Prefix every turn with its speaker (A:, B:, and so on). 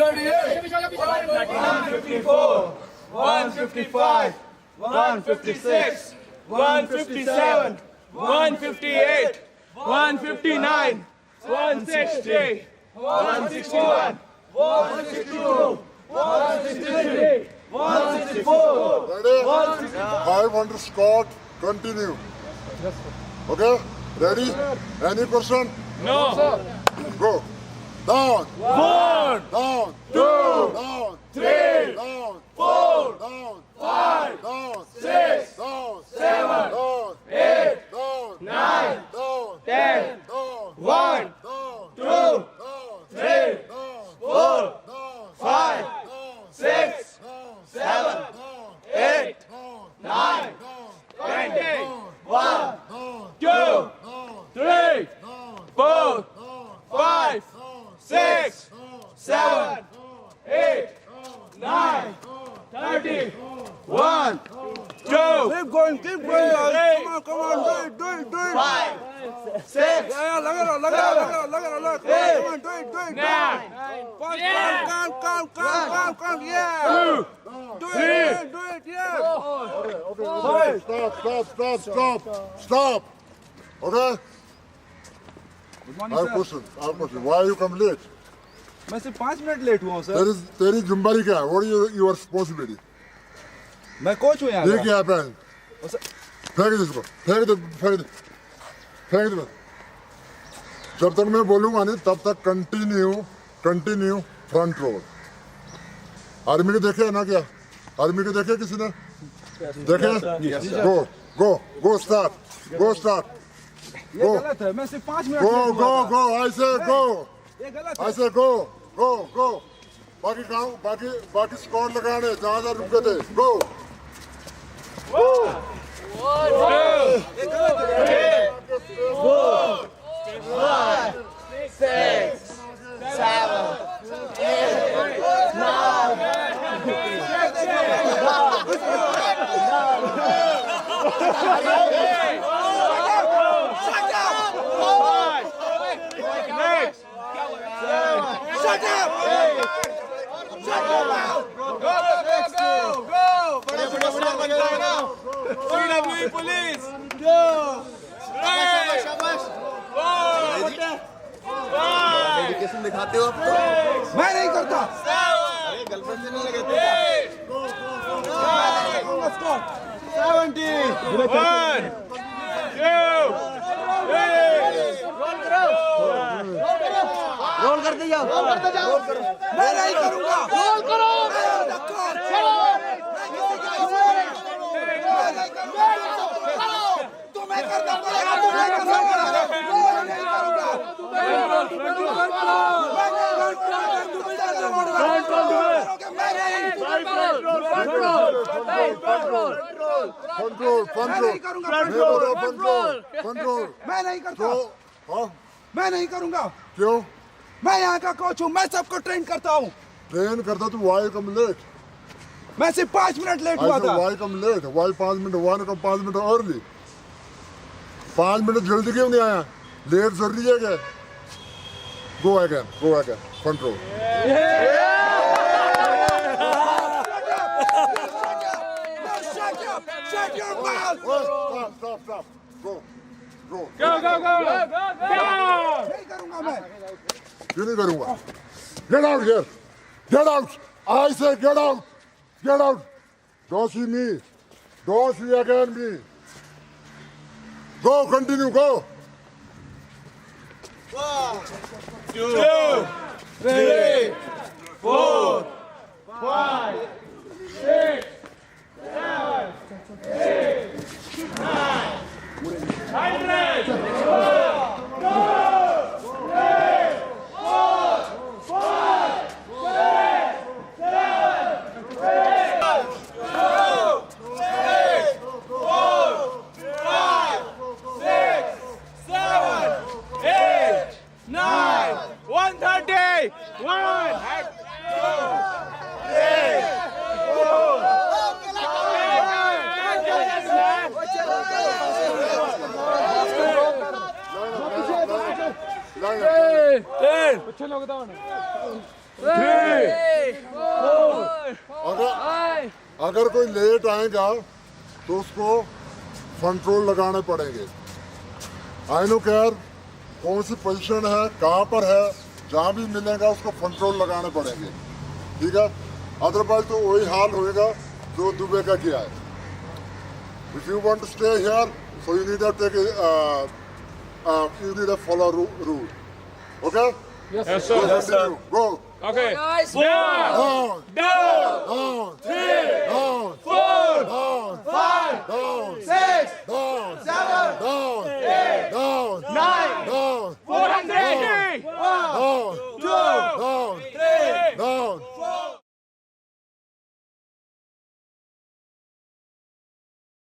A: 154, 155, 156, 157, 158, 159, 160, 161, 162, 163, 164, 165.
B: 500 squat, continue. Okay? Ready? Any question?
A: No.
B: Go. Down.
A: 1,
B: Down.
A: 2,
B: Down.
A: 3,
B: Down.
A: 4,
B: Down.
A: 5,
B: Down.
A: 6,
B: Down.
A: 7,
B: Down.
A: 8,
B: Down.
A: 9,
B: Down.
A: 10,
B: Down.
A: 1,
B: Down.
A: 2,
B: Down.
A: 3,
B: Down.
A: 4,
B: Down.
A: 5,
B: Down.
A: 6,
B: Down.
A: 7,
B: Down.
A: 8,
B: Down.
A: 9, 20, 1,
B: Down.
A: 2,
B: Down.
A: 3, 4, 5, 6, 7, 8, 9, 30, 1, 2,
C: Keep going, guys. Come on, do it.
A: 5, 6,
C: Yeah, look at it. Come on, do it.
A: 9,
C: Come, yeah. Do it, yeah.
B: Stop. Okay?
C: Good
B: I
C: morning,
B: have
C: sir.
B: question. Why you come late?
C: मैं सिर्फ 5 minute late हुआ हूँ sir.
B: तेरी जिम्मेदारी क्या है? What is your responsibility?
C: मैं coach हूँ यहाँ
B: ये
C: का।
B: क्या है पैन? फेंक दे इसको। फेंक दे। जब तक मैं बोलूंगा नहीं तब तक कंटिन्यू फ्रंट रोड। आर्मी के देखे है ना क्या? आर्मी के देखे किसी ने? देखे? Go start.
C: ये गलत है। मैं सिर्फ 5 मिनट
B: Go.
C: लेट हुआ था।
B: I say go.
C: ये गलत है।
B: I say go. बाकी काम बाकी स्क्वाड लगाने जहाँ रुके थे। Go.
C: ये गलत है।
A: 4, 5, 6, 7, 8, 9, पुलिस
D: डेडिकेशन दिखाते हो आप।
C: मैं नहीं करता।
D: अरे गर्लफ्रेंड से नहीं लगे थे।
A: 70, 1, 2, 3,
D: रोल करते जाओ।
C: मैं नहीं करूँगा। रोल करो। तुम्हें करना पड़ेगा।
B: कंट्रोल।
C: मैं नहीं करता।
B: हाँ?
C: मैं नहीं करूँगा।
B: क्यों?
C: मैं यहाँ का कोच हूँ। मैं सबको ट्रेन करता हूँ।
B: ट्रेन करता तू वाई कम लेट।
C: मैं सिर्फ 5 मिनट लेट हुआ था।
B: Why come late. Why 5 minute. Why come 5 minute early. 5 minute जल्दी क्यों नहीं आया? लेट जरूरी है क्या? Go again. Control.
C: Shut your mouth.
B: Stop. Go.
A: go.
C: नहीं करूँगा मैं।
B: क्यों नहीं करूँगा? Get out here. Get out. I say get out. Don't see me. Don't see again me. Go. Continue. Go.
A: 1, 2, 3, 4, 5, 6, 7, 8, 9, 100. 1, 2, 3, 4, 5, 6, 7, 8, 2, 3, 4, 5, 6, 7, 8, 9, 130, 1, 2, 3, 4,
B: 10. अगर कोई लेट आएगा तो उसको फ्रंट रोल लगाने पड़ेंगे। आई नो केयर कौन सी पोजीशन है, कहाँ पर है, जहाँ भी मिलेगा उसको फ्रंट रोल लगाने पड़ेंगे, ठीक है। अदरवाइज तो वही हाल होएगा जो दुबई का किया है। If you want to stay here so you need to follow rule, okay?
A: Yes, sir. Yes, sir.
B: Go.
A: Okay.
C: Guys,
A: Down. Down.
B: Down.
A: 3,
B: Down.
A: 4,
B: Down.
A: 5,
B: Down.
A: 6,
B: Down.
A: 7,
B: Down.
A: 8,
B: Down.
A: 9,
B: Down.
A: 4,